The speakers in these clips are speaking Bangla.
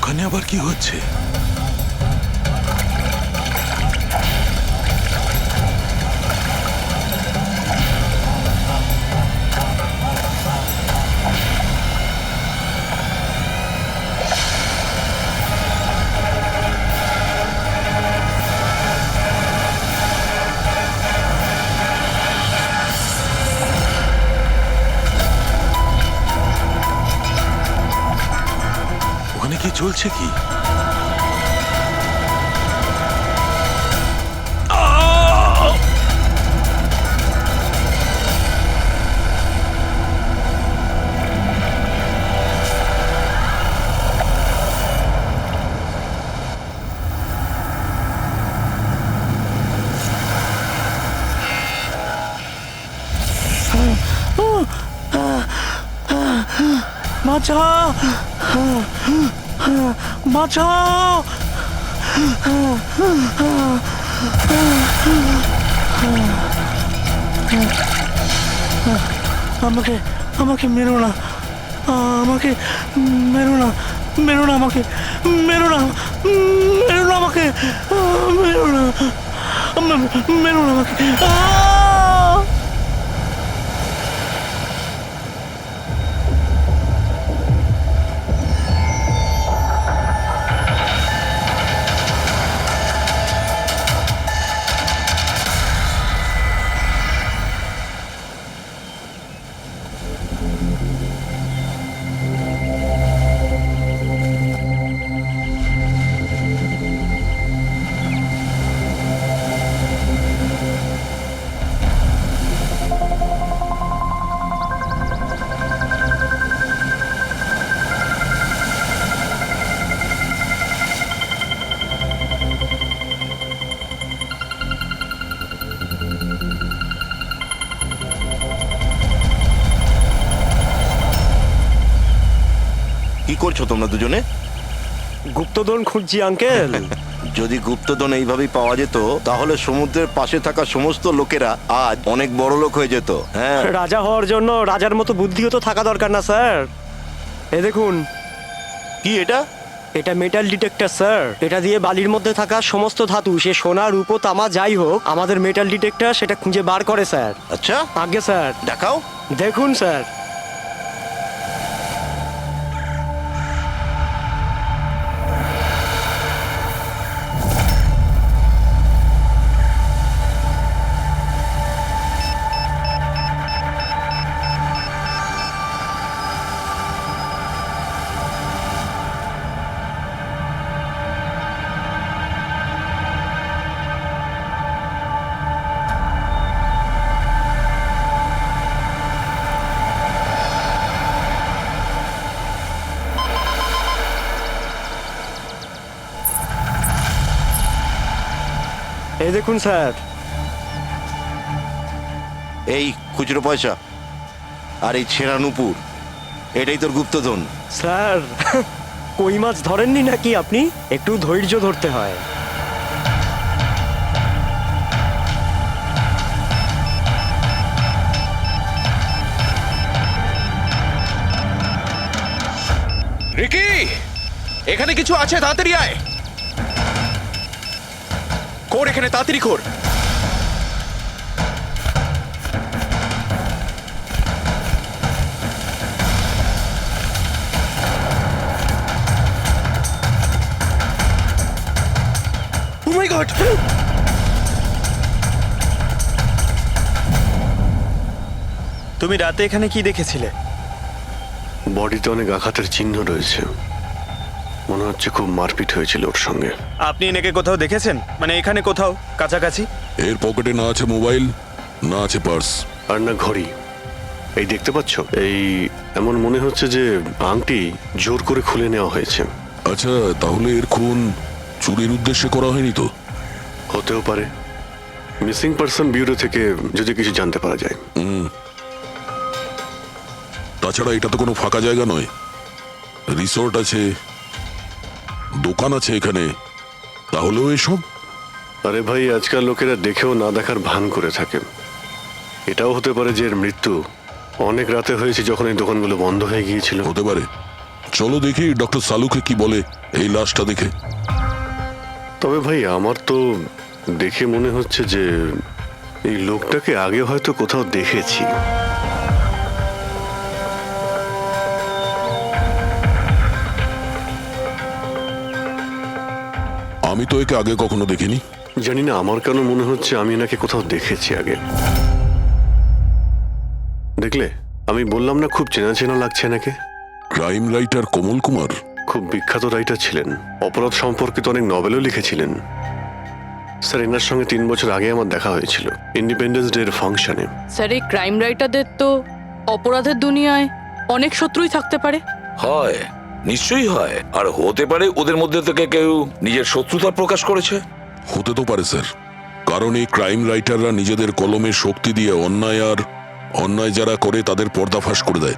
ওখানে আবার কি হচ্ছে? ওখানে কি চলছে কি? বাঁচাও, বাঁচাও। আমাকে আমাকে মেরো না, আমাকে মেরো না, মেরো না, আমাকে মেরো না, মেরো না, আমাকে মেরো না, মেরো না আমাকে। কি করছো তোমরা দুজনে? গুপ্তধন খুঁজছি আঙ্কেল। যদি গুপ্তধন এইভাবেই পাওয়া যেত তাহলে সমুদ্রের পাশে থাকা সমস্ত লোকেরা আজ অনেক বড় লোক হয়ে যেত। হ্যাঁ, রাজা হওয়ার জন্য রাজার মতো বুদ্ধিও তো থাকা দরকার না স্যার? এ দেখুন, কি এটা? এটা মেটাল ডিটেক্টর স্যার। এটা দিয়ে বালির মধ্যে থাকা সমস্ত ধাতু, সে সোনা, রূপো, তামা যাই হোক, আমাদের মেটাল ডিটেক্টর সেটা খুঁজে বার করে স্যার। আচ্ছা, আগে স্যার দেখাও। দেখুন স্যার। এই দেখুন স্যার। এই খুচরো পয়সা আর এই ছেঁড়া নুপুর, এটাই তোর গুপ্তধন। স্যার, কই মাছ ধরেননি নাকি আপনি? একটু ধৈর্য ধরতে হয়। রিকি, এখানে কিছু আছে, তাড়াতাড়ি আয়। কর এখানে, তাড়াতাড়ি কর। ও মাই গড! তুমি রাতে এখানে কি দেখেছিলে? বডিতে অনেক আঘাতের চিহ্ন রয়েছে, মনে হচ্ছে খুব মারপিট হয়েছিল ওর সঙ্গে। আপনি এনাকে কোথাও দেখেছেন? মানে এখানে কোথাও কাছাকাছি? এর পকেটে না আছে মোবাইল, না আছে পার্স। আর না ঘড়ি। এই দেখতে পাচ্ছ, এই এমন মনে হচ্ছে যে আংটি জোর করে খুলে নেওয়া হয়েছে। আচ্ছা, তাহলে এর খুন চুরির উদ্দেশ্যে করা হয়নি তো? হতেও পারে। মিসিং পারসন ব্যুরো থেকে যদি কিছু জানতে পারা যায়। তাছাড়া এটা তো কোনো ফাঁকা জায়গা নয়, রিসোর্ট আছে, দোকান আছে এখানে, তাহলেও এসব। আরে ভাই, আজকাল লোকেরা দেখেও না দেখার ভান করে থাকে। এটাও হতে পারে যে এর মৃত্যু অনেক রাতে হয়েছে, যখন এই দোকানগুলো বন্ধ হয়ে গিয়েছিল। হতে পারে, চলো দেখি ডক্টর সালুকে কি বলে এই লাশটা দেখে। তবে ভাই আমার তো দেখে মনে হচ্ছে যে এই লোকটাকে আগে হয়তো কোথাও দেখেছি। আমি তো একে আগে কখনো দেখিনি। জানি না, আমার কেন মনে হচ্ছে আমি এনাকে কোথাও দেখেছি আগে। দেখলে, আমি বললাম না খুব চেনা চেনা লাগছে এনাকে। ক্রাইম রাইটার কমল কুমার। খুব বিখ্যাত রাইটার ছিলেন, অপরাধ সম্পর্কিত অনেক নভেলও লিখেছিলেন। স্যার, এনার সঙ্গে 3 বছর আগে আমার দেখা হয়েছিল ইন্ডিপেন্ডেন্স ডে এর ফাংশনে। স্যার, এই ক্রাইম রাইটারদের তো অপরাধের দুনিয়ায় অনেক শত্রুই থাকতে পারে। হয়, নিশ্চয়ই হয়। আর হতে পারে ওদের মধ্যে থেকে কেউ নিজের শত্রুতা প্রকাশ করেছে। হতে তো পারে স্যার, কারণ এই ক্রাইম রাইটাররা নিজেদের কলমের শক্তি দিয়ে অন্যায় যারা করে তাদের পর্দাফাশ করে দেয়।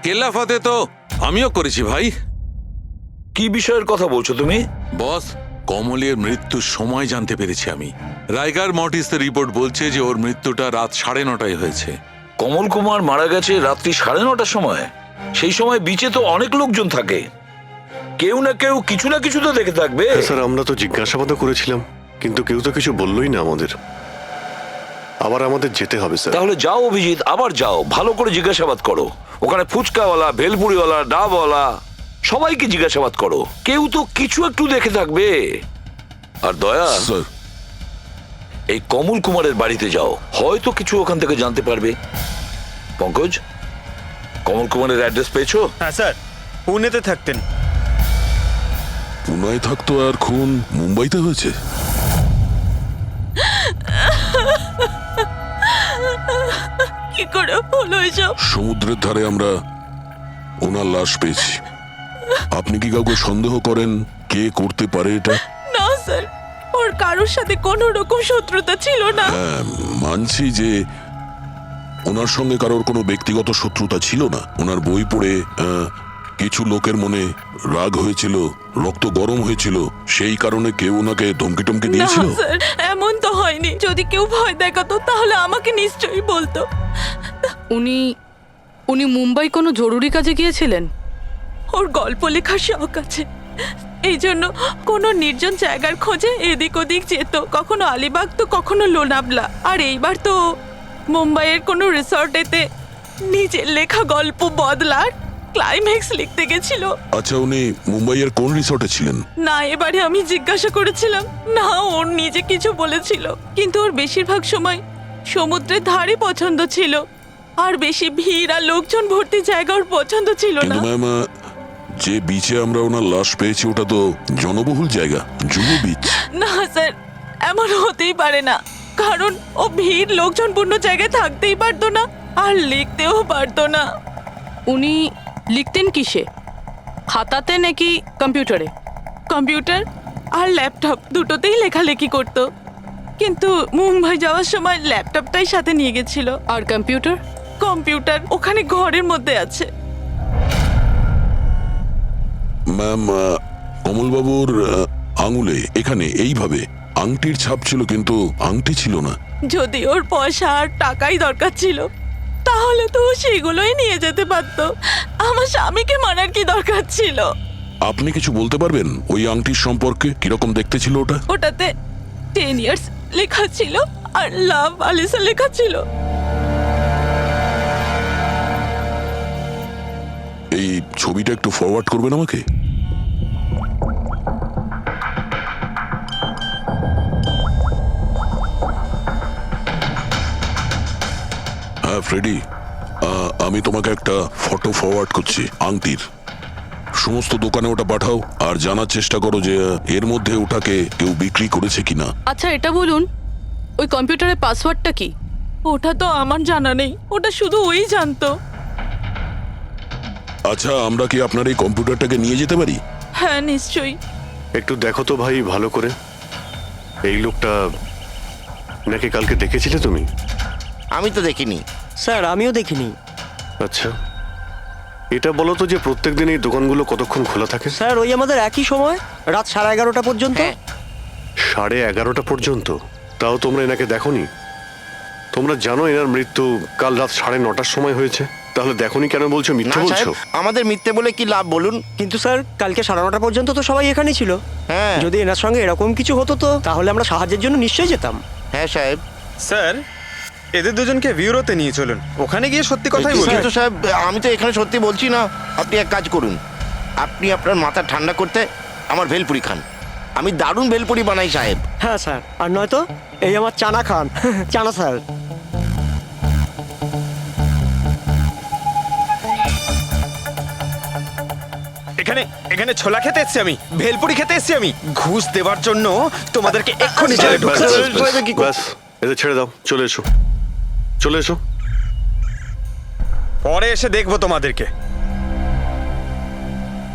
কেল্লাফাতে তো আমিও করেছি ভাই। কি বিষয়ের কথা বলছো তুমি? বস, কমলের মৃত্যুর সময় জানতে পেরেছি আমি। রাইগার মর্টিসের রিপোর্ট বলছে যে ওর মৃত্যুটা রাত 9:30 হয়েছে। কমল কুমার মারা গেছে রাত্রি 9:30 সময়। সেই সময় বিচে তো অনেক লোকজন থাকে, কেউ না কেউ কিছু না কিছু তো দেখে থাকবে। হ্যাঁ স্যার, আমরা তো জিজ্ঞাসাবাদও করেছিলাম, কিন্তু কেউ তো কিছু বললোই না আমাদের। আবার আমাদের যেতে হবে স্যার। তাহলে যাও অভিজিৎ, আবার যাও, ভালো করে জিজ্ঞাসাবাদ করো। ওখানে ফুচকাওয়ালা, ভেলপুরিওয়ালা, ডাবওয়ালা সবাইকে জিজ্ঞাসাবাদ করো, কেউ তো কিছু একটু দেখে থাকবে। আর দয়া, স্যার, এই কমল কুমারের বাড়িতে যাও, হয়তো কিছু ওখান থেকে জানতে পারবে। পঙ্কজ, কমল কুমারের অ্যাড্রেস পেয়েছো? হ্যাঁ স্যার, পুনেতে থাকতেন। পুনায় থাকতো আর খুন মুম্বাইতে হয়েছে। কি করে হলো এসব? সমুদ্রের ধারে আমরা ওনার লাশ পেয়েছি। আপনি কি কাউকে সন্দেহ করেন কে করতে পারে এটা? না স্যার, ওর কারোর সাথে কোনো রকম শত্রুতা ছিল না। হ্যাঁ, মানছি যে ওনার সঙ্গে কারোর কোনো ব্যক্তিগত শত্রুতা ছিল না। ওনার বই পড়ে কিছু লোকের মনে রাগ হয়েছিল, রক্ত গরম হয়েছিল, সেই কারণে কেউ ওনাকে ধমকি টমকি না দিয়েছিল। স্যার, এমন তো হয়নি। যদি কেউ ভয় দেখাতো তাহলে আমাকে নিশ্চয়ই বলতো। উনি মুম্বাই কোনো জরুরি কাজে গিয়েছিলেন। ওর গল্প লেখার শখ আছে, এই জন্য কোনো নির্জন জায়গার খোঁজে এদিক ওদিক যেত, কখনো আলিবাগ তো কখনো লোনাবলা। আর এইবার তো মুম্বাইয়ের কোনো রিসর্টেতে নিজের লেখা গল্প বদলার ক্লাইম্যাক্স লিখতে গেছিল। আচ্ছা, উনি মুম্বাইয়ের কোন রিসর্টে ছিলেন? না, এবারে আমি জিজ্ঞাসা করেছিলাম না, ওর নিজে কিছু বলেছিল, কিন্তু ওর বেশিরভাগ সময় সমুদ্রের ধারে পছন্দ ছিল, আর বেশি ভিড় আর লোকজন ভর্তি জায়গা ওর পছন্দ ছিল না। কিন্তু ম্যাম, যে বিচে আমরা ওনার লাশ পেয়েছি ওটা তো জনবহুল জায়গা, জুহু বিচ। না স্যার, এমন হতেই পারে না, কারণ ও ভিড় লোকজনপূর্ণ জায়গায় থাকতেই পারতো না আর লিখতেও পারতো না। উনি লিখতেন কিসে, খাতাতে নাকি কম্পিউটারে? কম্পিউটার আর ল্যাপটপ দুটোতেই লেখালেখি করতো, কিন্তু মুম্বাই যাওয়ার সময় ল্যাপটপটাই সাথে নিয়ে গেছিল। আর কম্পিউটার ওখানে ঘরের মধ্যে আছে। ম্যাম, কমলবাবুর আঙুলে এখানে এইভাবে আংটির ছাপ ছিল, কিন্তু আংটি ছিল না। যদি ওর পয়সা আর টাকাই দরকার ছিল তাহলে তো ও সেগুলোই নিয়ে যেতে পারতো। আমার স্বামীকে মারার কি দরকার ছিল? আপনি কিছু বলতে পারবেন ওই আংটির সম্পর্কে? কিরকম দেখতে ছিল ওটা? ওটাতে 10 ইয়ার্স লেখা ছিল আর লাভ আলিসা লেখা ছিল। এই ছবিটা একটু ফরওয়ার্ড করবেন আমাকে? হ্যাঁ ফ্রেডি, আমি তোমাকে একটা ফটো ফরওয়ার্ড করছি আংটির। সমস্ত দোকানে ওটা পাঠাও আর জানার চেষ্টা করো যে এর মধ্যে ওটাকে কেউ বিক্রি করেছে কিনা। আচ্ছা, এটা বলুন, ওই কম্পিউটারের পাসওয়ার্ডটা কি? ওটা তো আমার জানা নেই, ওটা শুধু ওই জানতো। আচ্ছা, আমরা কি আপনার এই কম্পিউটারটাকে নিয়ে যেতে পারি? হ্যাঁ নিশ্চয়ই। একটু দেখো তো ভাই ভালো করে, এই লোকটা নাকি কালকে দেখেছিলে তুমি? আমি তো দেখিনি। স্যার, আমিও দেখিনি। আচ্ছা, এটা বলো তো যে প্রত্যেকদিন এই দোকানগুলো কতক্ষণ খোলা থাকে? স্যার, ওই আমাদের একই সময়, রাত 11:30 পর্যন্ত। 11:30 পর্যন্ত? তাও তোমরা এনাকে দেখোনি? তোমরা জানো এনার মৃত্যু কাল রাত 9:30 সময় হয়েছে? তাহলে দেখোনি কেন বলছো, না মিথ্যে বলছো? সাহেব, আমাদের মিথ্যে বলে কি লাভ বলুন? কিন্তু স্যার কালকে 9:30 পর্যন্ত তো সবাই এখানেই ছিল। হ্যাঁ যদি এনার সঙ্গে এরকম কিছু হতো তো তাহলে আমরা সাহায্যের জন্য নিশ্চয়ই যেতাম। হ্যাঁ সাহেব। স্যার এদের দুজনকে ভিউরোতে নিয়ে চলুন, ওখানে গিয়ে সত্যি কথাই বলুন। কিন্তু সাহেব, আমি তো এখানে সত্যি বলছি না। আপনি এক কাজ করুন, আপনি আপনার মাথা ঠান্ডা করতে আমার ভেলপুরি খান। আমি দারুণ ভেলপুরি বানাই সাহেব। হ্যাঁ স্যার, আর নয়তো এই আমার চানা খান। চানা স্যার। এখানে এখানে ছোলা খেতে এসেছি আমি, ভেলপুরি খেতে এসেছি আমি। ঘুষ দেওয়ার জন্য তোমাদেরকে এক্ষুনি জেলে ব্যাস, ঢুকাতে ব্যাস, হবে। ব্যাস, ব্যাস, এদের ছেড়ে দাও, চলে এসো, চলে এসো। পরে এসে দেখবো তোমাদেরকে।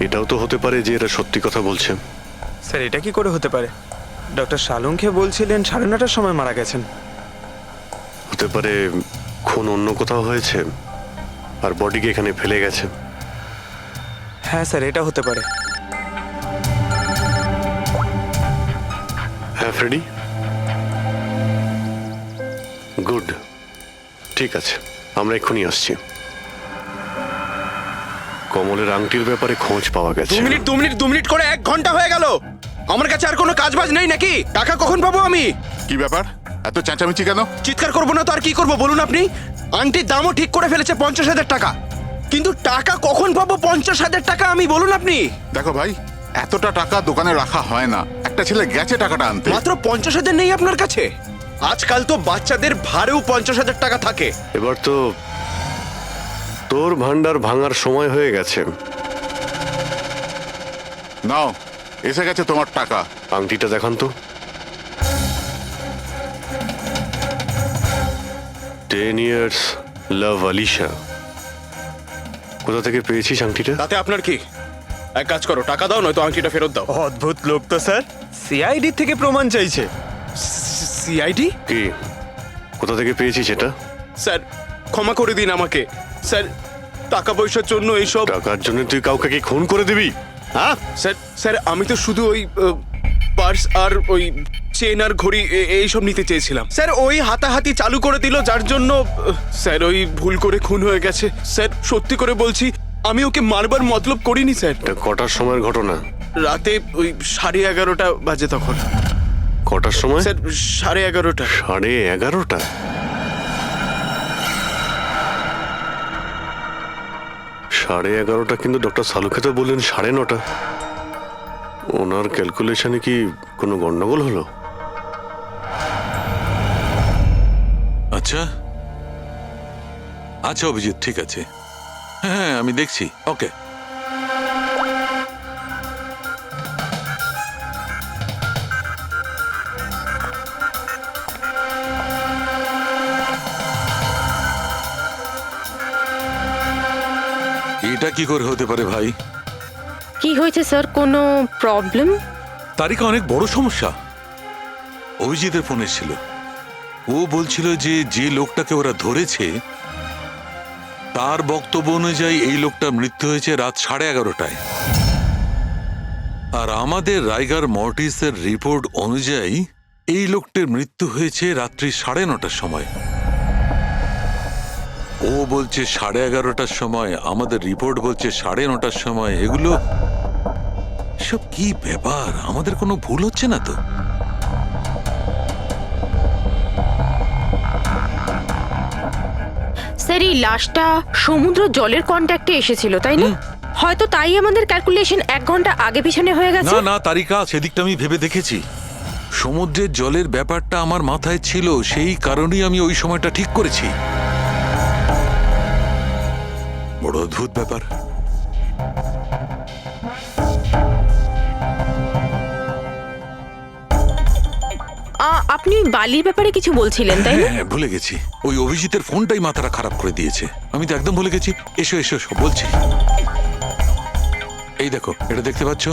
এটাও তো হতে পারে যে এরা সত্যি কথা বলছে। স্যার এটা কি করে হতে পারে? ডক্টর শালুংকে বলছিলেন 9:30টার সময় মারা গেছেন। হতে পারে খুন অন্য কোথাও হয়েছে আর বডিকে এখানে ফেলে গেছে। হ্যাঁ স্যার, এটা হতে পারে। হ্যাঁ ফ্রেডি, গুড, ঠিক আছে, আমরা এক্ষুনি আসছি। কমলের আংটির ব্যাপারে খোঁজ পাওয়া গেছে। 2 মিনিট করে 1 ঘন্টা হয়ে গেল। আমার কাছে আর কোনো কাজ বাজ নেই নাকি? টাকা কখন পাবো আমি? কি ব্যাপার, এত চেঁচামেচি কেন? চিৎকার করবো না তো আর কি করবো বলুন আপনি? আংটির দামও ঠিক করে ফেলেছে 50,000 টাকা, কিন্তু টাকা কখন পাবো 50,000 টাকা আমি বলুন আপনি? দেখো ভাই, এতটা টাকা দোকানে রাখা হয় না। একটা ছেলে গেছে টাকাটা আনতে। মাত্র 50,000 নেই আপনার কাছে? আজকাল তো বাচ্চাদের ভাড়েও 50,000 টাকা থাকে। এবার তো তোর ভান্ডার ভাঙার সময় হয়ে গেছে। নাও, এসে গেছে তোমার টাকা। আংটিটা দেখান তো। 10 years লাভ আলিশা। কোথা থেকে পেয়েছিস আংটিটা? তাতে আপনার কি? এক কাজ করো, টাকা দাও, নয়তো আংটিটা ফেরত দাও। অদ্ভুত লোক তো স্যার, সিআইডি থেকে প্রমাণ চাইছে। সিআইডি? কি, কোথা থেকে পেয়েছিস এটা? স্যার ক্ষমা করে দিন আমাকে। স্যার টাকা পয়সার জন্য এইসব। টাকার জন্য তুই কাউকে কি খুন করে দিবি? হ্যাঁ, স্যার স্যার আমি তো শুধু ওই পার্স আর ওই চেন আর ঘড়ি এইসব নিতে চেয়েছিলাম। স্যার ওই হাতাহাতি চালু করে দিল, যার জন্য স্যার ওই ভুল করে খুন হয়ে গেছে। স্যার সত্যি করে বলছি, আমি ওকে মারবার মতলব করিনি স্যার। এটা কটার সময়ের ঘটনা? রাতে ওই 11:30 বাজে তখন। কটার সময়? স্যার 11:30। 11:30? সাড়ে 11:30 কিন্তু ডক্টর সালুকে তো বললেন 9:30। ওনার ক্যালকুলেশনে কি কোনো গন্ডগোল হলো? আচ্ছা আচ্ছা অভিজিৎ, ঠিক আছে, হ্যাঁ আমি দেখছি, ওকে। এটা কি করে হতে পারে ভাই? কি হয়েছে স্যার, কোনো প্রবলেম? তারিকা অনেক বড় সমস্যা। অভিজিতের ফোন এসেছিল, ও বলছিল যে যে লোকটাকে ওরা ধরেছে তার বক্তব্য অনুযায়ী এই লোকটা মৃত্যু হয়েছে রাত 11:30টায়, আর আমাদের রাইগার মর্টিসের রিপোর্ট অনুযায়ী এই লোকটির মৃত্যু হয়েছে রাত্রি 9:30টার সময়। ও বলছে 11:30টার সময়, আমাদের রিপোর্ট বলছে 9:30টার সময়। এগুলো সব কি ব্যাপার? আমাদের কোনো ভুল হচ্ছে না তো? স্যার এই লাশটা সমুদ্র জলের কন্ট্যাক্টে এসেছিল, তাই না? হয়তো তাই আমাদের ক্যালকুলেশন 1 ঘন্টা আগে পিছনে হয়ে গেছে। না না তারিকা, সেদিকটা আমি ভেবে দেখেছি। সমুদ্রের জলের ব্যাপারটা আমার মাথায় ছিল, সেই কারণেই আমি ওই সময়টা ঠিক করেছি। বড় অদ্ভুত ব্যাপার। আপনি বালির ব্যাপারে কিছু বলছিলেন, তাই না? হ্যাঁ ভুলে গেছি, ওই অভিজিতের ফোনটাই মাথাটা খারাপ করে দিয়েছে। আমি তো একদম ভুলে গেছি। এসো এসো, সব বলছি। এই দেখো, এটা দেখতে পাচ্ছ?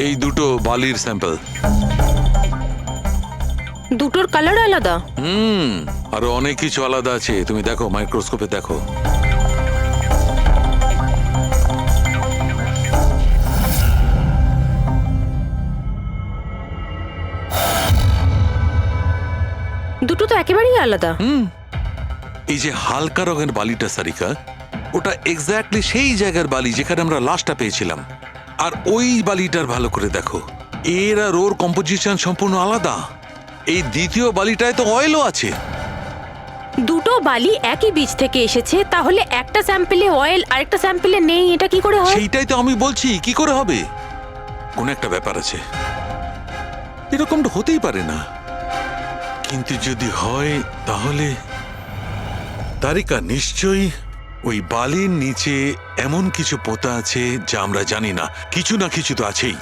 এই দুটো বালির স্যাম্পল। দুটোর কালার আলাদা। আরো অনেক কিছু আলাদা আছে, তুমি দেখো, মাইক্রোস্কোপে দেখো। দুটো তো একেবারেই আলাদা। এই যে হালকা রঙের বালিটা সারিকা, ওটা এক্স্যাক্টলি সেই জায়গার বালি যেখানে আমরা লাশটা পেয়েছিলাম। আর ওই বালিটার ভালো করে দেখো, এর আর ওর কম্পোজিশন সম্পূর্ণ আলাদা। এই দ্বিতীয় বালিটায় তো অয়েলও আছে। দুটো বালি একই বীজ থেকে এসেছে, তাহলে একটা স্যাম্পলে অয়েল আর একটা স্যাম্পলে নেই, এটা কি করে হয়? সেইটাই তো আমি বলছি, কি করে হবে? কোন একটা ব্যাপার আছে, এরকমটা হতেই পারে না। কিন্তু যদি হয় তাহলে তারিকা নিশ্চয়ই ওই বালির নিচে এমন কিছু পোতা আছে যা আমরা জানি না। কিছু না কিছু তো আছেই,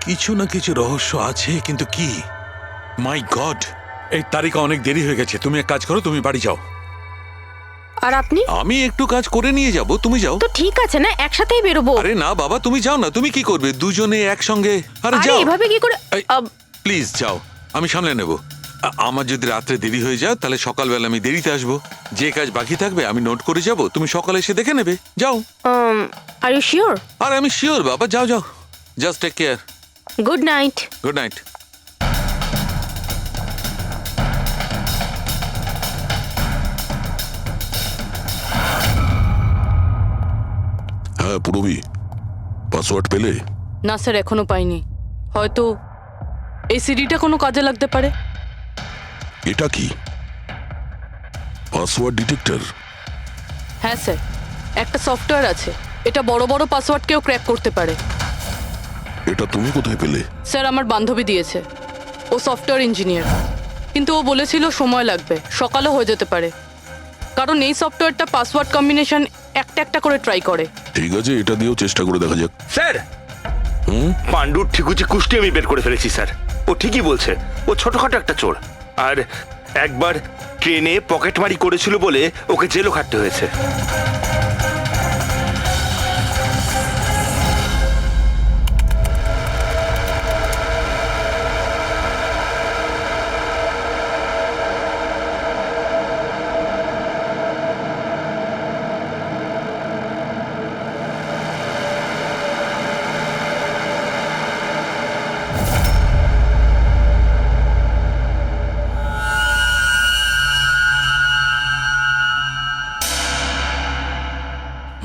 কিছু না কিছু রহস্য আছে, কিন্তু কি? মাই গড, এই তারিকা অনেক দেরি হয়ে গেছে। তুমি এক কাজ করো, তুমি বাড়ি যাও। আর আপনি? আমি একটু কাজ করে নিয়ে যাব, তুমি যাও। তো ঠিক আছে না, একসাথেই বেরোবো। আরে না বাবা, তুমি যাও না। তুমি কি করবে দুজনে একসঙ্গে? আরে আরে যাও, এভাবে কি করে? প্লিজ যাও, আমি সামলে নেব। আমার যদি রাত্রে দেরি হয়ে যায় তাহলে সকালবেলা আমি দেরিতে আসবো। যে কাজ বাকি থাকবে আমি নোট করে যাব, তুমি সকালে এসে দেখে নেবে। যাও। Are you sure? আরে আমি শিওর বাবা, যাও যাও, just take care. Good night. Good night. হ্যাঁ পুরবি, পাসওয়ার্ড পেলে? না স্যার, এখনো পাইনি। হয়তো এই সিডিটা কোনো কাজে লাগতে পারে। এটা কি পাসওয়ার্ড ডিটেক্টর? হ্যাঁ স্যার, একটা সফটওয়্যার আছে, এটা বড় বড় পাসওয়ার্ডকেও ক্র্যাক করতে পারে। এটা তুমি কোথায় পেলে? স্যার, আমার বান্ধবী দিয়েছে। ও সফটওয়্যার ইঞ্জিনিয়ার, কিন্তু ও বলেছিল সময় লাগবে, সকালও হয়ে যেতে পারে, কারণ এই সফটওয়্যারটা পাসওয়ার্ড কম্বিনেশন একটা একটা করে ট্রাই করে। ঠিক আছে, এটা দিয়েও চেষ্টা করে দেখা যাক। স্যার, পাণ্ডুর ঠিকুচি কুষ্টি আমি বের করে ফেলেছি স্যার। ও ঠিকই বলছে, ও ছোটখাটো একটা চোর। আর একবার ট্রেনে পকেটমারি করেছিল বলে ওকে জেলও খাটতে হয়েছে।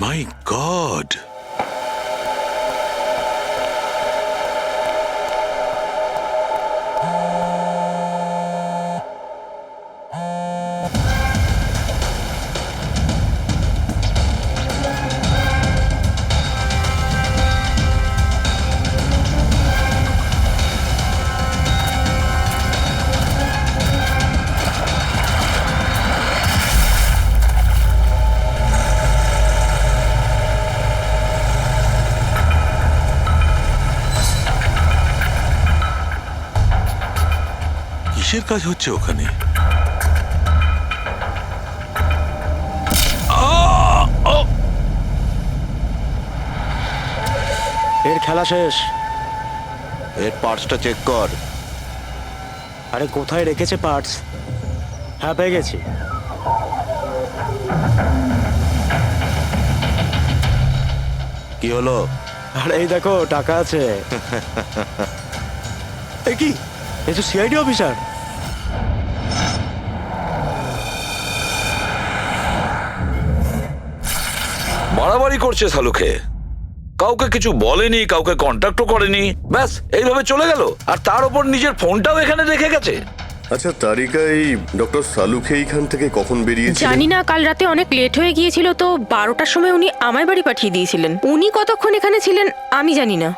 মাই গড, কিসের কাজ হচ্ছে ওখানে? এর খেলা শেষ। এর পার্টসটা চেক কর। আরে কোথায় রেখেছে পার্টস? হ্যাঁ, পেয়ে গেছি। কি হলো? আরে এই দেখো, টাকা আছে। এ কি, এ তো সিআইডি অফিসার। বাড়াবাড়ি করছে শালুকে, কাউকে কিছু বলেনি, কাউকে কন্ট্যাক্টও করেনি, ব্যাস এইভাবে চলে গেল। আর তার উপর নিজের ফোনটাও এখানে রেখে গেছে। আচ্ছা তারিকা, এই ডক্টর সালুকে এইখান থেকে কখন বেরিয়েছিলেন? জানি না, কাল রাতে অনেক লেট হয়ে গিয়েছিল, তো 12টার সময় উনি আমায় বাড়ি পাঠিয়ে দিয়েছিলেন। উনি কতক্ষণ এখানে ছিলেন আমি জানি না।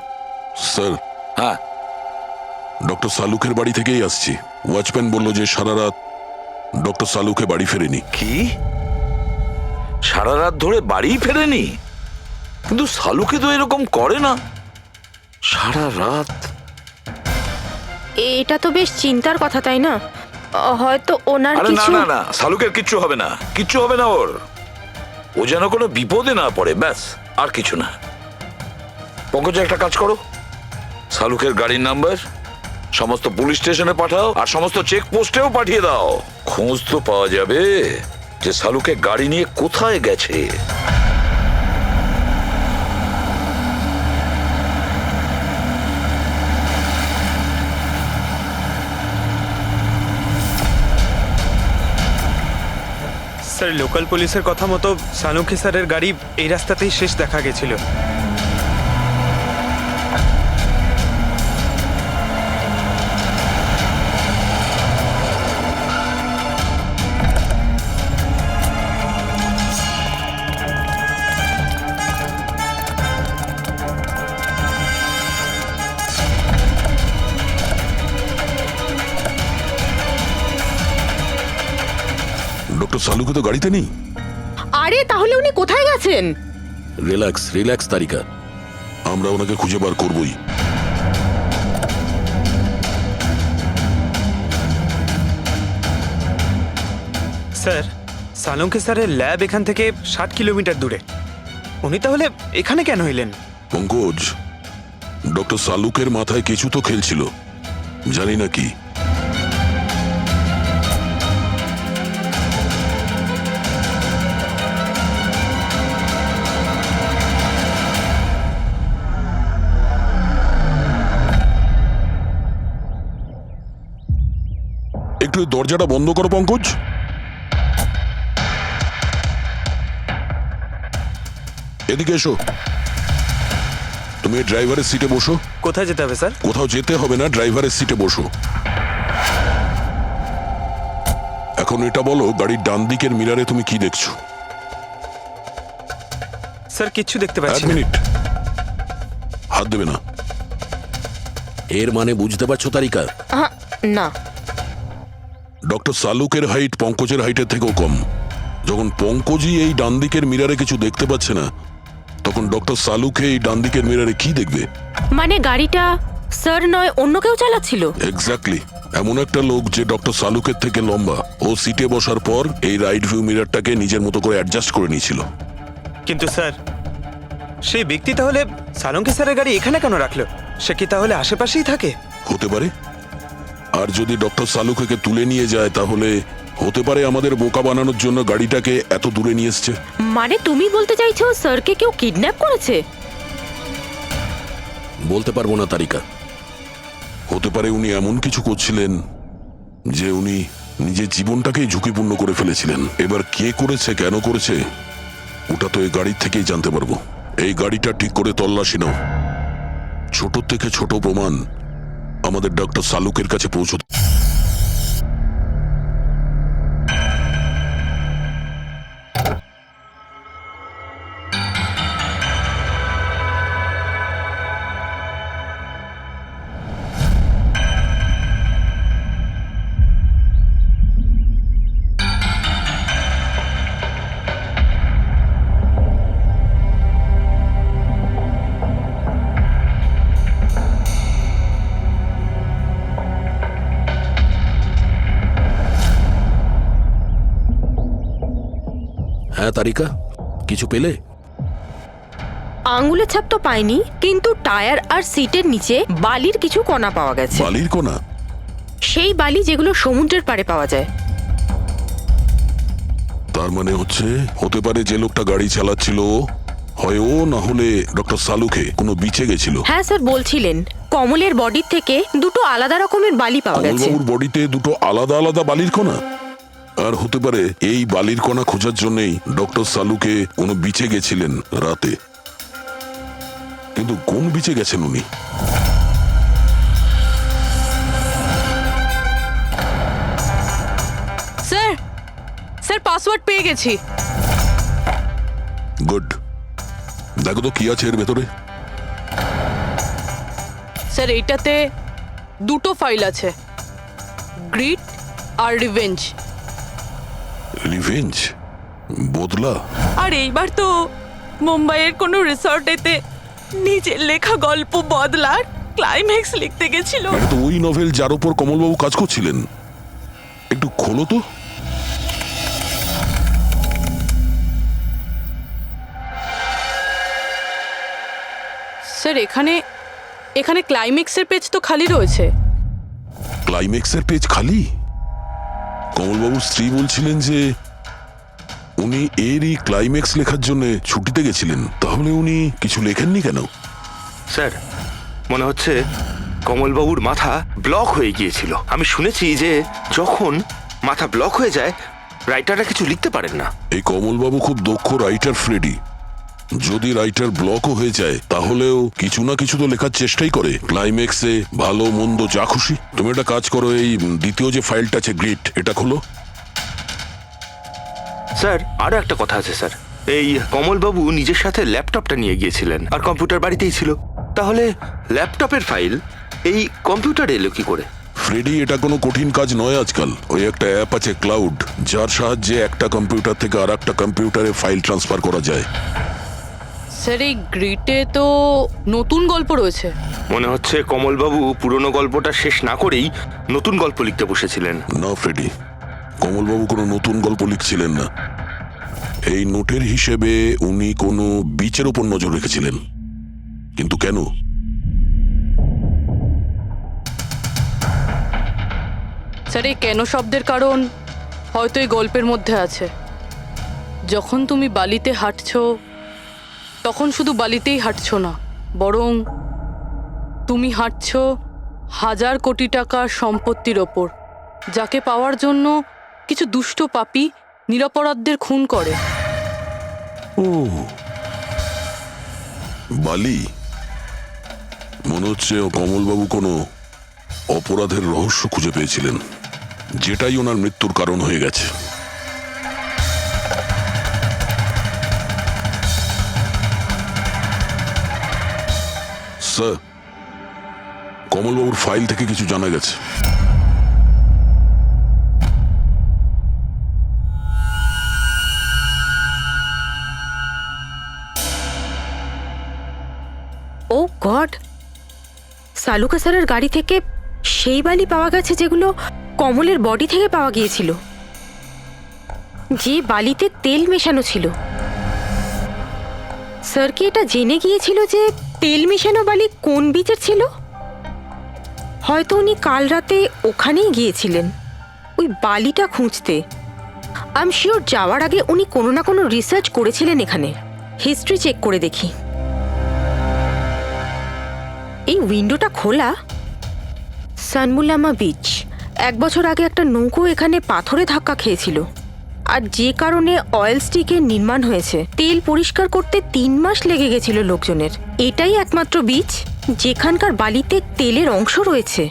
স্যার, হ্যাঁ, ডক্টর সালুকের বাড়ি থেকেই আসছি। ওয়াচম্যান বলল যে সারা রাত ডক্টর সালুকে বাড়ি ফেরেনি। কি সারা রাত ধরে বাড়ি ফেরেনি? কিন্তু শালুকে তো এরকম করে না, সারা রাত। এটা তো বেশ চিন্তার কথা, তাই না? হয়তো ওনার আরে না কিছু। না না, শালুকের কিচ্ছু হবে না, কিচ্ছু হবে না ওর। ও যেন কোনো বিপদে না পড়ে, ব্যাস, আর কিছু না। পঙ্কজ, একটা কাজ করো, শালুকের গাড়ির নাম্বার সমস্ত পুলিশ স্টেশনে পাঠাও, আর সমস্ত চেক পোস্টেও পাঠিয়ে দাও। খোঁজ তো পাওয়া যাবে যে শালুকে গাড়ি নিয়ে কোথায় গেছে। স্যার লোকাল পুলিশের কথা মতো সালুঙ্কি স্যারের গাড়ি এই রাস্তাতেই শেষ দেখা গেছিল। ডক্টর সালুকে তো গাড়িতে নেই। আরে তাহলে উনি কোথায় গেছেন? রিল্যাক্স রিল্যাক্স তারিকা, আমরা ওনাকে খুঁজে বার করবই। স্যার সালুঙ্কি স্যারের ল্যাব এখান থেকে 60 কিলোমিটার দূরে। উনি তাহলে এখানে কেন এলেন? পঙ্কজ, ডক্টর সালুকের মাথায় কিছু তো খেলছিল, জানি না কি। একটু এই দরজাটা বন্ধ করো পঙ্কজ। এদিকে এসো। তুমি ড্রাইভারের সিটে বসো। কোথায় যেতে হবে স্যার? কোথাও যেতে হবে না, ড্রাইভারের সিটে বসো। এখন এটা বলো, গাড়ির ডান দিকের মিরারে তুমি কি দেখছো? স্যার কিচ্ছু দেখতে এক পাচ্ছি না। মিনিট, হাত দেবে না। এর মানে বুঝতে পারছো তারিকা? না। ডক্টর সালুকের হাইট পঙ্কজের হাইটের থেকেও কম। যখন পঙ্কজই এই ডান দিকের মিরারে কিছু দেখতে পাচ্ছে না, তখন ডক্টর সালুকে এই ডান দিকের মিরারে কি দেখবে? মানে গাড়িটা স্যার নয় অন্য কেউ চালাচ্ছিল? এক্স্যাক্টলি, এমন একটা লোক যে ডক্টর সালুকের থেকে লম্বা। ও সিটে বসার পর এই রাইট ভিউ মিরারটাকে নিজের মতো করে অ্যাডজাস্ট করে নিয়েছিল। কিন্তু স্যার সেই ব্যক্তি তাহলে সালুঙ্কি স্যারের গাড়ি এখানে কেন রাখলো? সে কি তাহলে আশেপাশেই থাকে? হতে পারে। আর যদি ডক্টর সালুকে তুলে নিয়ে যায়, তাহলে হতে পারে আমাদের বোকা বানানোর জন্য গাড়িটাকে এত দূরে নিয়ে এসছে। মানে তুমি বলতে চাইছো স্যারকে কেউ কিডন্যাপ করেছে? বলতে পারবো না তারিকা। হতে পারে উনি এমন কিছু করছিলেন যে উনি নিজের জীবনটাকেই ঝুঁকিপূর্ণ করে ফেলেছিলেন। এবার কে করেছে, কেন করেছে, ওটা তো এই গাড়ির থেকেই জানতে পারবো। এই গাড়িটা ঠিক করে তল্লাশি নাও। ছোট থেকে ছোট প্রমাণ আমাদের ডক্টর সালুকের কাছে পৌঁছতে। হ্যাঁ তারিকা, কিছু পেলে? আঙ্গুলের ছাপ তো পাইনি, কিন্তু টায়ার আর সিটের নিচে বালির কিছু কণা পাওয়া গেছে। বালির কোনা? সেই বালি যেগুলো সমুদ্রের পাড়ে পাওয়া যায়। তার মানে হচ্ছে হতে পারে যে লোকটা গাড়ি চালাচ্ছিল হয় ও, না হলে ডক্টর সালুকে কোনো বিচে গেছিল। হ্যাঁ স্যার বলছিলেন কমলের বডির থেকে দুটো আলাদা রকমের বালি পাওয়া গেছে। কমলবাবুর বডিতে দুটো আলাদা আলাদা বালির কণা? আর হতে পারে এই বালির কণা খোঁজার জন্যই ডক্টর সালুকে কোনো বিচে গেছিলেন রাতে। কিন্তু কোন বিচে গেছেন উনি? স্যার স্যার পাসওয়ার্ড পেয়ে গেছি। গুড। দেখো তো কি আছে এর ভেতরে। স্যার এইটাতে দুটো ফাইল আছে, গ্রিড আর রিভেঞ্জ। রিভেঞ্জ? বদলা? আর এইবার তো মুম্বাইয়ের কোনো রিসর্টেতে নিজের লেখা গল্প বদলার ক্লাইম্যাক্স লিখতে গেছিল। এটা তো ওই নভেল যার উপর কমলবাবু কাজ করছিলেন। একটু খোলো তো। স্যার এখানে এখানে ক্লাইম্যাক্সের পেজ তো খালি রয়েছে। ক্লাইম্যাক্সের পেজ খালি? কমলবাবুর স্ত্রী বলছিলেন যে উনি এরই ক্লাইম্যাক্স লেখার জন্য ছুটিতে গেছিলেন। তাহলে উনি কিছু লেখেননি কেন? স্যার মনে হচ্ছে কমলবাবুর মাথা ব্লক হয়ে গিয়েছিল। আমি শুনেছি যে যখন মাথা ব্লক হয়ে যায় রাইটাররা কিছু লিখতে পারেন না? এই কমলবাবু খুব দক্ষ রাইটার ফ্রেডি। যদি রাইটার ব্লকও হয়ে যায় তাহলেও কিছু না কিছু তো লেখার চেষ্টাই করে, ক্লাইম্যাক্সে ভালো মন্দ যা খুশি। তুমি একটা কাজ করো, এই দ্বিতীয় যে ফাইলটা আছে গ্রিট, এটা খোলো। স্যার আরো একটা কথা আছে স্যার, এই কমলবাবু নিজের সাথে ল্যাপটপটা নিয়ে গিয়েছিলেন আর কম্পিউটার বাড়িতেই ছিল। তাহলে ল্যাপটপের ফাইল এই কম্পিউটারে এলো কি করে? ফ্রেডি, এটা কোনো কঠিন কাজ নয় আজকাল। ওই একটা অ্যাপ আছে ক্লাউড, যার সাহায্যে একটা কম্পিউটার থেকে আর একটা কম্পিউটারে ফাইল ট্রান্সফার করা যায়। স্যার এই গ্রিটে তো নতুন গল্প রয়েছে। মনে হচ্ছে কমলবাবু পুরনো গল্পটা শেষ না করেই নতুন গল্প লিখতে বসেছিলেন। না ফ্রেডি, কমলবাবু কোনো নতুন গল্প লিখছিলেন না। এই নোটের হিসেবে উনি কোনো বিচের উপর নজর রেখেছিলেন। কিন্তু কেন? স্যার এই কেন শব্দের কারণ হয়তো এই গল্পের মধ্যে আছে। যখন তুমি বালিতে হাঁটছো তখন শুধু বালিতেই হাঁটছো না, বরং তুমি হাঁটছো 1000 কোটি টাকার সম্পত্তির ওপর, যাকে পাওয়ার জন্য কিছু দুষ্ট পাপী নিরপরাধদের খুন করে। ও বালি, মনে হচ্ছে কমলবাবু কোনো অপরাধের রহস্য খুঁজে পেয়েছিলেন, যেটাই ওনার মৃত্যুর কারণ হয়ে গেছে। স্যার, কমলবাবুর ফাইল থেকে কিছু জানা গেছে। ও গড, সালুকা স্যারের গাড়ি থেকে সেই বালি পাওয়া গেছে যেগুলো কমলের বডি থেকে পাওয়া গিয়েছিল, যে বালিতে তেল মেশানো ছিল। স্যার কি এটা জেনে গিয়েছিল যে তেল মেশানো বালি কোন বিচের ছিল? হয়তো উনি কাল রাতে ওখানেই গিয়েছিলেন ওই বালিটা খুঁজতে। আই এম শিওর যাওয়ার আগে উনি কোনো না কোনো রিসার্চ করেছিলেন এখানে। হিস্ট্রি চেক করে দেখি। এই উইন্ডোটা খোলা। সানমুলামা বিচ, 1 বছর আগে একটা নৌকো এখানে পাথরে ধাক্কা খেয়েছিল, আর যে কারণে অয়েল স্টিকের নির্মাণ হয়েছে। তেল পরিষ্কার করতে 3 মাস লেগে গেছিল লোকজনের। এটাই একমাত্র বিচ যেখানকার বালিতে তেলের অংশ রয়েছে।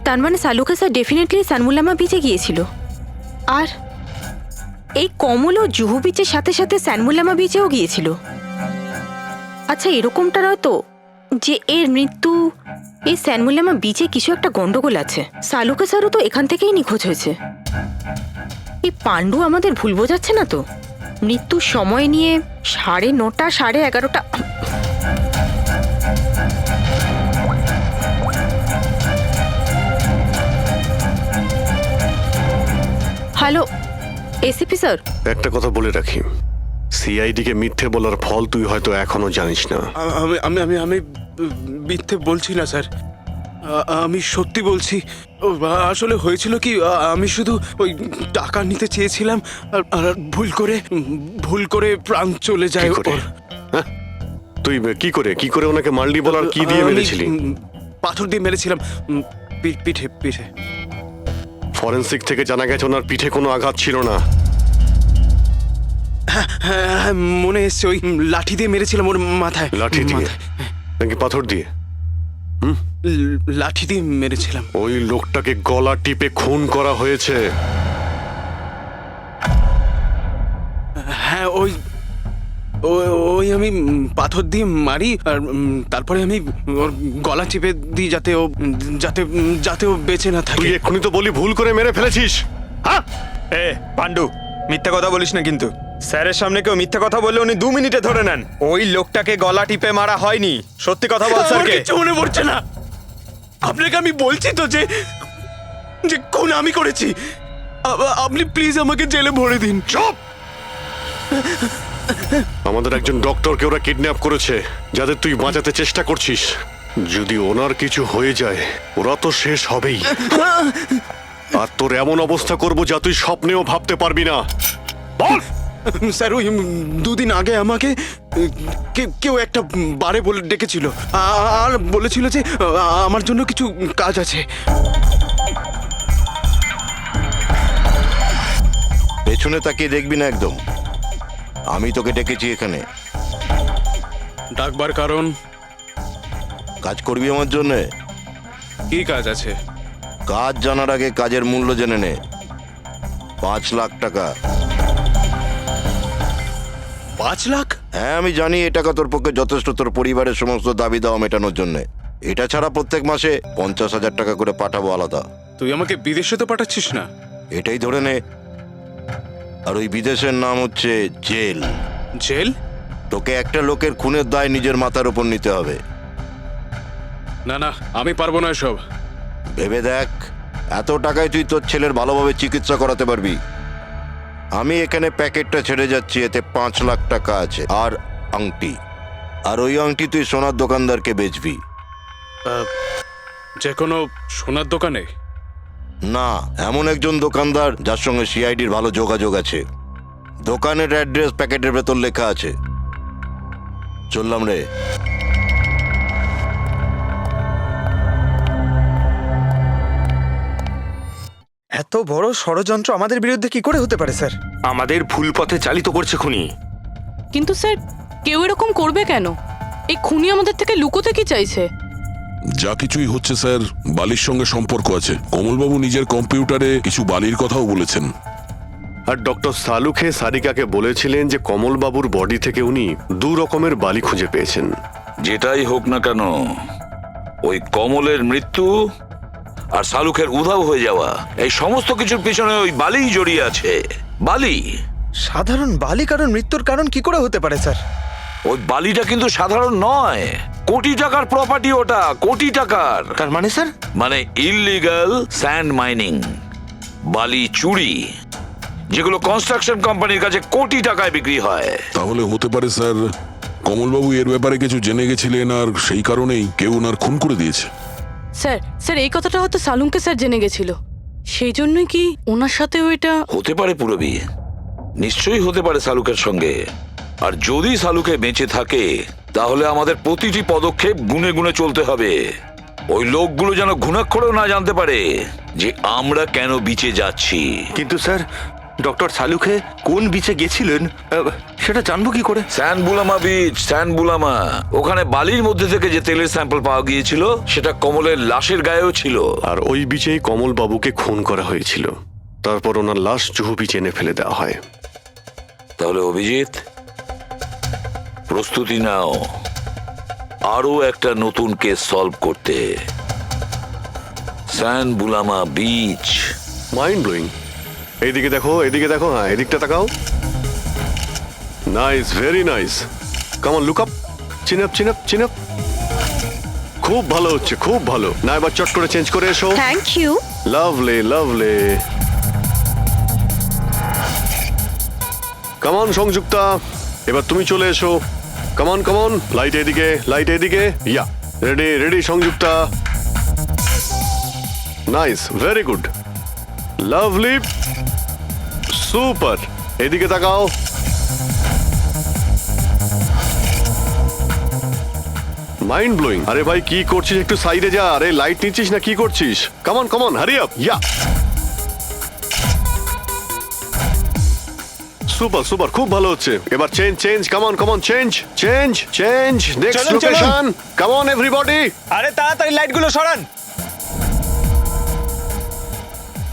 তার মানে সালুকা স্যার ডেফিনেটলি সানমুলামা বিচে গিয়েছিল। আর এই কমলও জুহু বিচের সাথে সাথে সানমুলামা বিচেও গিয়েছিল। আচ্ছা, এরকমটা নয় তো যে এর মৃত্যু এই সানমুলামা বিচে কিছু একটা গন্ডগোল আছে? সালুকা স্যারও তো এখান থেকেই নিখোঁজ হয়েছে। এই পাণ্ডু আমাদের ভুল বোঝাচ্ছে না তো? মৃত্যুর সময় নিয়ে 9:30 11:30। হ্যালো এসিপি স্যার, একটা কথা বলে রাখি, সিআইডি কে মিথ্যে বলার ফল তুই হয়তো এখনো জানিস না। আমি আমি আমি আমি মিথ্যে বলছি না স্যার, আমি সত্যি বলছি। আসলে হয়েছিল কি, আমি শুধু ওই টাকা নিতে চেয়েছিলাম আর ভুল করে প্রাণ চলে যায় কি করে? ওর। হ্যাঁ? তুই কি করে ওনাকে মারলি বল, আর কি দিয়ে আমি, মেরেছিলি? পাথর দিয়ে মেরেছিলাম, পিঠে পিঠে। ফরেনসিক থেকে জানা গেছে ওনার পিঠে কোনো আঘাত ছিল না। হ্যাঁ, মনে এসছে ওই লাঠি দিয়ে মেরেছিলাম ওর মাথায়। লাঠি দিয়ে নাকি পাথর দিয়ে? লাঠি দিয়ে মেরেছিলাম। ওই লোকটাকে গলা টিপে খুন করা হয়েছে। হ্যাঁ, ওই আমি পাথর দিয়ে মারি আর তারপরে আমি ওর গলা চিপে দিই যাতে ও বেঁচে না থাকে। তুই এক্ষুনি তো বলি ভুল করে মেরে ফেলেছিস। হ্যাঁ এ পাণ্ডু, মিথ্যা কথা বলিস না কিন্তু। স্যারের সামনে কেউ মিথ্যা কথা বললে উনি 2 মিনিটে ধরে নেন। ওই লোকটাকে গলা টিপে মারা হয়নি। সত্যি কথা বল স্যারকে। কিছু মনে পড়ছে না। আপনাকে আমি বলছি তো যে খুন আমি করেছি। আপনি প্লিজ আমাকে জেলে ভরে দিন। চুপ! আমাদের একজন ডক্টরকে ওরা কিডন্যাপ করেছে, যাদের তুই বাঁচাতে চেষ্টা করছিস। যদি ওনার কিছু হয়ে যায় ওরা তো শেষ হবেই। আর তোর এমন অবস্থা করবো যা তুই স্বপ্নেও ভাবতে পারবি না। বল! স্যার, ওই 2 দিন আগে আমাকে কেউ একটা বারে বলে ডেকেছিল আর বলেছিল যে আমার জন্য কিছু কাজ আছে। পেছনে তাকিয়ে দেখবি না একদম। আমি তোকে ডেকেছি এখানে। ডাকবার কারণ? কাজ করবি আমার জন্যে? কি কাজ আছে? কাজ জানার আগে কাজের মূল্য জেনে নে। 5 লাখ টাকা। 5 লাখ? হ্যাঁ, আমি জানি এই টাকা তোর পক্ষে যথেষ্ট তোর পরিবারের সমস্ত দাবি দাওয়া মেটানোর জন্য। এটা ছাড়া প্রত্যেক মাসে 50,000 টাকা করে পাঠাবো আলাদা। তুই আমাকে বিদেশে তো পাঠাচ্ছিস না? এটাই ধরে নে। আর ওই বিদেশের নাম হচ্ছে জেল। জেল? তোকে একটা লোকের খুনের দায় নিজের মাথার উপর নিতে হবে। না না, আমি পারবো না এসব। ভেবে দেখ, এত টাকায় তুই তোর ছেলের ভালোভাবে চিকিৎসা করাতে পারবি। আমি এখানে প্যাকেটটা ছেড়ে যাচ্ছি, এতে 5 লাখ টাকা আছে আর আংটি। আর ওই আংটি তুই সোনার দোকানদারকে বেচবি। যে কোনো সোনার দোকানে? না, এমন একজন দোকানদার যার সঙ্গে সিআইডির ভালো যোগাযোগ আছে। দোকানের অ্যাড্রেস প্যাকেটের ভেতর লেখা আছে। চললাম রে। এত বড় ষড়যন্ত্র আমাদের বিরুদ্ধে কি করে হতে পারে স্যার? আমাদের ভুল পথে চালিত করছে খুনি। কিন্তু স্যার, কেউ এরকম করবে কেন? এই খুনি আমাদের থেকে লুকোতে কি চাইছে? যা কিছুই হচ্ছে স্যার, বালির সঙ্গে সম্পর্ক আছে। কমলবাবু নিজের কম্পিউটারে কিছু বালির কথাও বলেছেন। আর ডক্টর সালুখে সারিকাকে বলেছিলেন যে কমলবাবুর বডি থেকে উনি 2 রকমের বালি খুঁজে পেয়েছেন। যেটাই হোক না কেন, ওই কমলের মৃত্যু আর শালুকের উধাও হয়ে যাওয়া, এই সমস্ত কিছুর পিছনে ওই বালিই জড়িয়ে আছে। বালি। সাধারণ বালি কারণ মৃত্যুর কারণ কি করে হতে পারে স্যার? ওই বালিটা কিন্তু সাধারণ নয়, কোটি টাকার প্রপার্টি ওটা, কোটি টাকার। তার মানে স্যার? মানে ইললিগাল স্যান্ড মাইনিং, বালি চুরি, যেগুলো কনস্ট্রাকশন কোম্পানির কাছে কোটি টাকায় বিক্রি হয়। তাহলে হতে পারে স্যার কমলবাবু এর ব্যাপারে কিছু জেনে গেছিলেন আর সেই কারণেই কেউ ওনার খুন করে দিয়েছে। স্যার এই কথাটা হয়তো সালুমকে স্যার জেনে গেছিল, সেই জন্যই কি ওনার সাথেও এটা হতে পারে। পুরবী, নিশ্চয়ই হতে পারে শালুকের সঙ্গে। আর যদি শালুকে বেঁচে থাকে তাহলে আমাদের প্রতিটি পদক্ষেপ গুনে গুনে চলতে হবে। ওই লোকগুলো যেন ঘুণাক্ষরেও না জানতে পারে যে আমরা কেন বিচে যাচ্ছি। কিন্তু স্যার, ডক্টর সালুখে কোন বিচে গেছিলেন সেটা জানবো কি করে? স্যানবুলামা বিচ, স্যানবুলামা। ওখানে বালির মধ্যে থেকে যে তেলের স্যাম্পল পাওয়া গিয়েছিল সেটা কমলের লাশের গায়েও ছিল। আর ওই বিচেই কমলবাবুকে খুন করা হয়েছিল। তারপর ওনার লাশ জুহু বিচে এনে ফেলে দেওয়া হয়। তাহলে অভিজিৎ, প্রস্তুতি নাও আরো একটা নতুন কেস সলভ করতে। স্যানবুলামা বিচ। Mind blowing. এইদিকে দেখো, এদিকে দেখো, হ্যাঁ এদিকটা তাকাও। Nice, very nice. Come on, look up, chin up, chin up, chin up. খুব ভালো হচ্ছে, খুব ভালো। না এবার চট করে চেঞ্জ করে এসো। Thank you. Lovely, lovely. Come on Sanjukta, এবার তুমি চলে এসো। Come on, come on. Light এদিকে, লাইট এদিকে। Yeah, ready, ready Sanjukta. Nice, very good, lovely, super. এদিকে তাকাও। Mind blowing. আরে ভাই কি করছিস? একটু সাইডে যা। আরে লাইট নিচ্ছিস না কি করছিস? Come on, come on, hurry up. Yeah, super, super, খুব ভালো হচ্ছে। এবার change, change, come on, come on, change, change, change. Next চলুন, চলুন। লোকেশন। Come on everybody. আরে তাড়াতাড়ি লাইটগুলো সরান।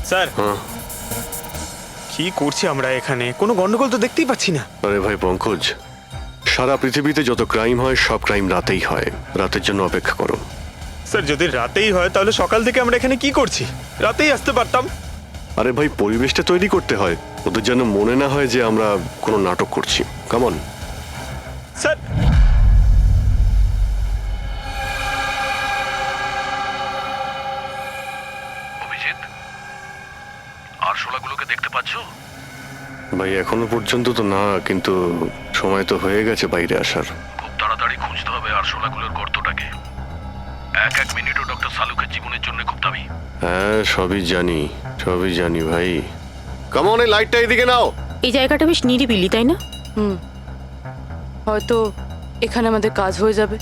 স্যার, কি করছি আমরা এখানে? কোনো গন্ডগোল তো দেখতেই পাচ্ছি না। আরে ভাই পঙ্কজ, সারা পৃথিবীতে যত ক্রাইম হয় সব ক্রাইম রাতেই হয়। রাতের জন্য অপেক্ষা করো। স্যার, যদি রাতেই হয় তাহলে সকাল থেকে আমরা এখানে কি করছি? রাতেই আসতে পারতাম। আরে ভাই পরিবেশটা তৈরি করতে হয়, ওদের যেন মনে না হয় যে আমরা কোনো নাটক করছি। Come on. স্যার, অভিজিৎ, আরশোলাগুলোকে দেখতে পাচ্ছো? ভাই এখনো পর্যন্ত তো না, কিন্তু সময় তো হয়ে গেছে বাইরে আসার। খুব তাড়াতাড়ি খুঁজতে হবে আরশোলাগুলোর গর্তটাকে। এক মিনিটও ডক্টর সালুকের জীবনের জন্য খুব দামি। হ্যাঁ সবই জানি, সবই জানি ভাই। কাম অন, এই লাইটটা এদিকে নাও। এই জায়গাটা বেশ নিরিবিলি, তাই না? হয়তো এখানে আমাদের কাজ হয়ে যাবে।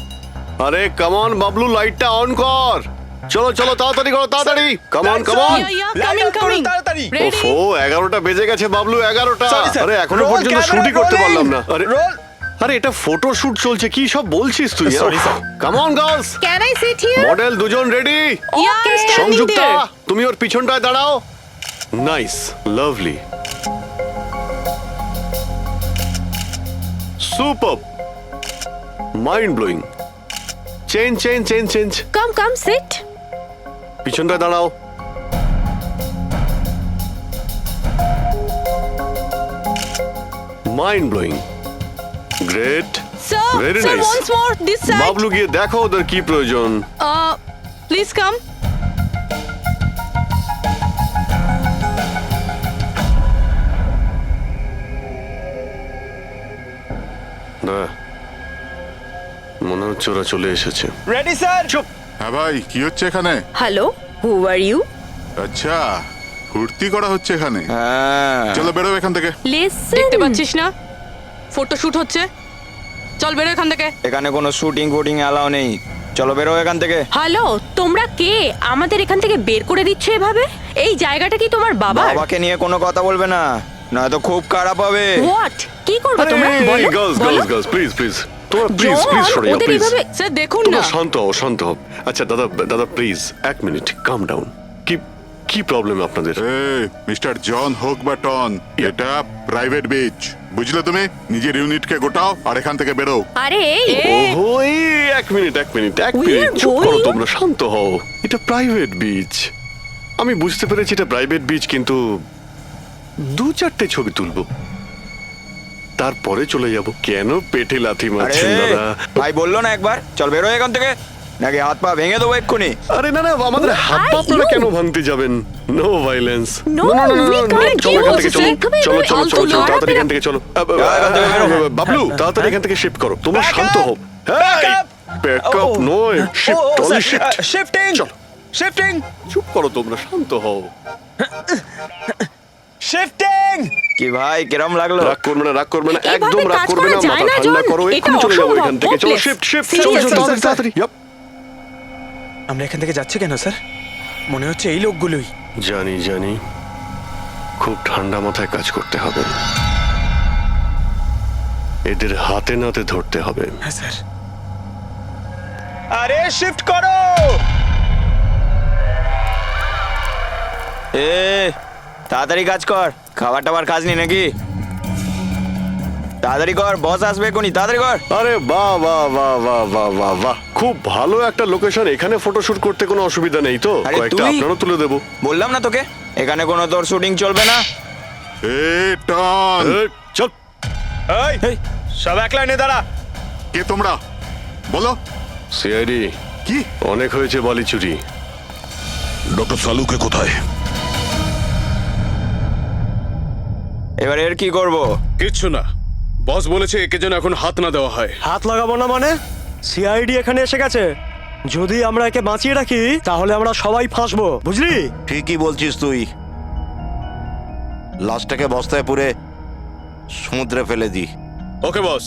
আরে কাম অন বাবলু, লাইটটা অন কর। চলো চলো তাড়াতাড়ি করো তাড়াতাড়ি কামন কামন কামিং তাড়াতাড়ি রেডি ওফো 11টা বেজে গেছে বাবলু 11টা Sorry, sir. আরে এখনো Roll পর্যন্ত camera শুটই করতে rolling. পারলাম না আরে Roll. আরে এটা ফটো শুট চলছে কি সব বলছিস তুই Sorry, sir. Come on girls can I sit here? Model দুজন রেডি সংযুক্তা তুমি ওর পিছনটায় দাঁড়াও nice lovely super mind blowing change change change change come sit. পিছনটায় দাঁড়াও mind blowing great sir Very sir nice. Once more this side Bablu গিয়ে দেখো ওদের কি প্রয়োজন প্লিজ কাম না মনে হচ্ছে ওরা চলে এসেছে রেডি স্যার চুপ হ্যাঁ ভাই কি হচ্ছে এখানে? Hello, who are you? আচ্ছা ফুর্তি করা হচ্ছে এখানে। হ্যাঁ চলো বেরো এখান থেকে। লিসেন, দেখতে পাচ্ছিস না ফটো শুট হচ্ছে চল বেরো এখান থেকে এখানে কোনো শুটিং ফুটিং অ্যালাউ নেই চলো বেরো এখান থেকে হ্যালো, তোমরা কে আমাদের এখান থেকে বের করে দিচ্ছ এভাবে? এই জায়গাটা কি তোমার বাবার? বাবাকে নিয়ে কোনো কথা বলবে না নয়তো খুব খারাপ হবে হোয়াট? কি করবে তোমরা? বলো, গার্লস বলো। গার্লস গার্লস প্লিজ প্লিজ তোমরা প্লিজ জন, প্লিজ সরে যাও ওদের প্লিজ এভাবে স্যার দেখুন তোমরা না শান্ত হও শান্ত হও আচ্ছা দাদা দাদা প্লিজ এক মিনিট কাম ডাউন কি কি প্রবলেম আপনাদের মিস্টার জন হোক বা টন, এটা প্রাইভেট বিচ, বুঝলে তুমি? নিজের ইউনিটকে গোটাও আর এখান থেকে বেরো। আরে এই, ওহো এই এক মিনিট We are চুপ করো going- তোমরা শান্ত হও এটা প্রাইভেট বিচ আমি বুঝতে পেরেছি এটা প্রাইভেট বিচ কিন্তু 2-4টে ছবি তুলবো তারপরে চলে যাব কেন পেটে লাথি মারছেন দাদা ভাই বললো না একবার চল বেরো এখান থেকে নাকি হাত পা ভেঙে দেবো এক্ষুনি আরে না না আমাদের হাত পা আপনারা কেন ভাঙতে যাবেন no violence No, we can't চলো এখান do থেকে this. চলো এভাবে চলো চলো ফালতু চলো চলো লড়াই তাড়াতাড়ি পেরা- এখান থেকে চলো এখান থেকে বেরো। বাবলু তাড়াতাড়ি এখান থেকে শিফট করো তোমরা শান্ত হও ব্যাকআপ নয় শিফট অনলি শিফট শিফটিং চলো শিফটিং চুপ করো তোমরা শান্ত হও শিফটিং কি ভাই কিরম লাগলো রাগ করবে না রাগ করবে না এভাবে একদম রাগ কাজ করবে করা না যায় মাথা না, ঠান্ডা জন। করো এটা এক্ষুনি চলে যাবো অসম্ভব, এখান থেকে চলো hopeless. শিফট শিফট Seriously, চলো চলো sir, তাড়াতাড়ি sir. তাড়াতাড়ি Yup. আমরা এখান থেকে যাচ্ছি কেন স্যার মনে হচ্ছে এই লোকগুলোই জানি জানি খুব ঠান্ডা মাথায় কাজ করতে হবে এদের হাতে নাতে ধরতে হবে হ্যাঁ স্যার আরে শিফট করো এ তাড়াতাড়ি কাজ কর খাবার টাবার কাজ নেই নাকি তাড়াতাড়ি কর বস আসবে কোনি তাড়াতাড়ি কর আরে বাহ বাহ বাহ বাহ বাহ বাহ বাহ খুব ভালো একটা লোকেশন এখানে ফটোশুট করতে কোনো অসুবিধা নেই তো আরে কয়েকটা তুই- আপনারও তুলে দেবো বললাম না তোকে এখানে কোনো তোর শুটিং চলবে না এ টন, চল এই সব এক লাইনে দাঁড়া কে তোমরা? বলো। সিআইডি কি? অনেক হয়েছে বালি চুরি ডক্টর সালুকে কোথায়? এবার এর কি করব কিচ্ছু না বস বলেছে একে যেন এখন হাত না দেওয়া হয় হাত লাগাবো না মানে? সিআইডি এখানে এসে গেছে, যদি আমরা একে বাঁচিয়ে রাখি তাহলে আমরা সবাই ফাঁসবো, বুঝলি? ঠিকই বলছিস তুই, লাশটাকে বস্তায় পুরে সমুদ্রে ফেলে দি। ওকে বস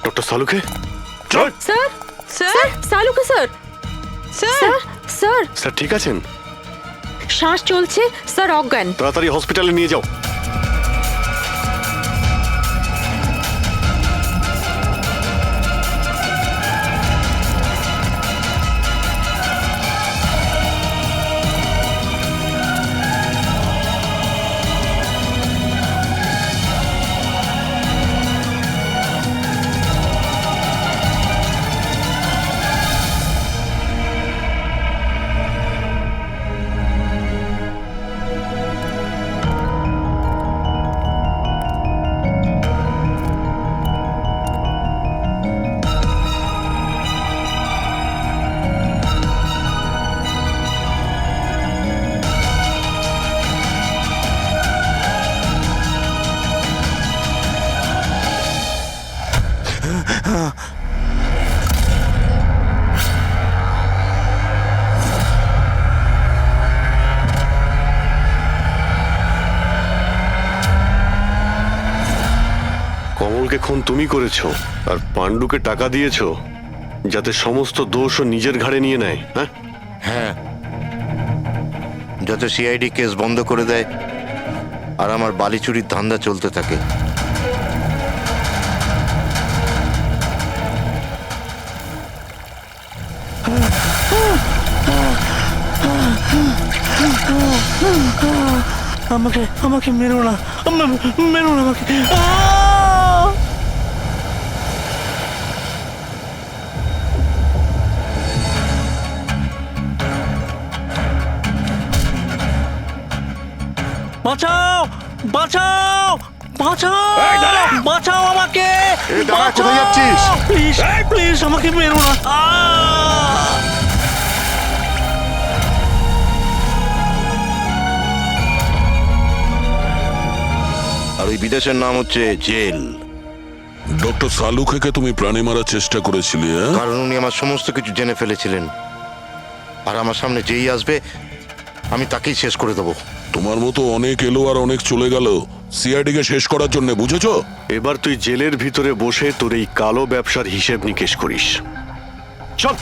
ডক্টর সালুকে চল স্যার, স্যার স্যার, সালুকে sir, sir sir, sir, sir ঠিক আছেন শ্বাস চলছে, স্যার অজ্ঞান। তাড়াতাড়ি হসপিটালে নিয়ে যাও অমলকে খুন তুমি করেছো আর পাণ্ডুকে টাকা দিয়েছো যাতে সমস্ত দোষ ও নিজের ঘাড়ে নিয়ে নেয়, হ্যাঁ? হ্যাঁ, যাতে সিআইডি কেস বন্ধ করে দেয় আর আমার বালি চুরির ধান্দা চলতে থাকে। আমাকে আমাকে মেরো না, মেরো না আমাকে। আহ! বাঁচাও, বাঁচাও, বাঁচাও, বাঁচাও আমাকে। এ দাঁড়া, কোথায় যাচ্ছিস? প্লিজ প্লিজ আমাকে মেরো না। আহ! আর ওই বিদেশের নাম হচ্ছে জেল। ডক্টর সালুখেকে তুমি প্রাণে মারার চেষ্টা করেছিলে, হ্যাঁ? কারণ উনি আমার সমস্ত কিছু জেনে ফেলেছিলেন, আর আমার সামনে যেই আসবে আমি তাকেই শেষ করে দেবো। তোমার মতো অনেক এলো আর অনেক চলে গেল সিআইডি কে শেষ করার জন্য, বুঝেছো? এবার তুই জেলের ভিতরে বসে তোর এই কালো ব্যবসার হিসেব নিকেশ করিস। চল।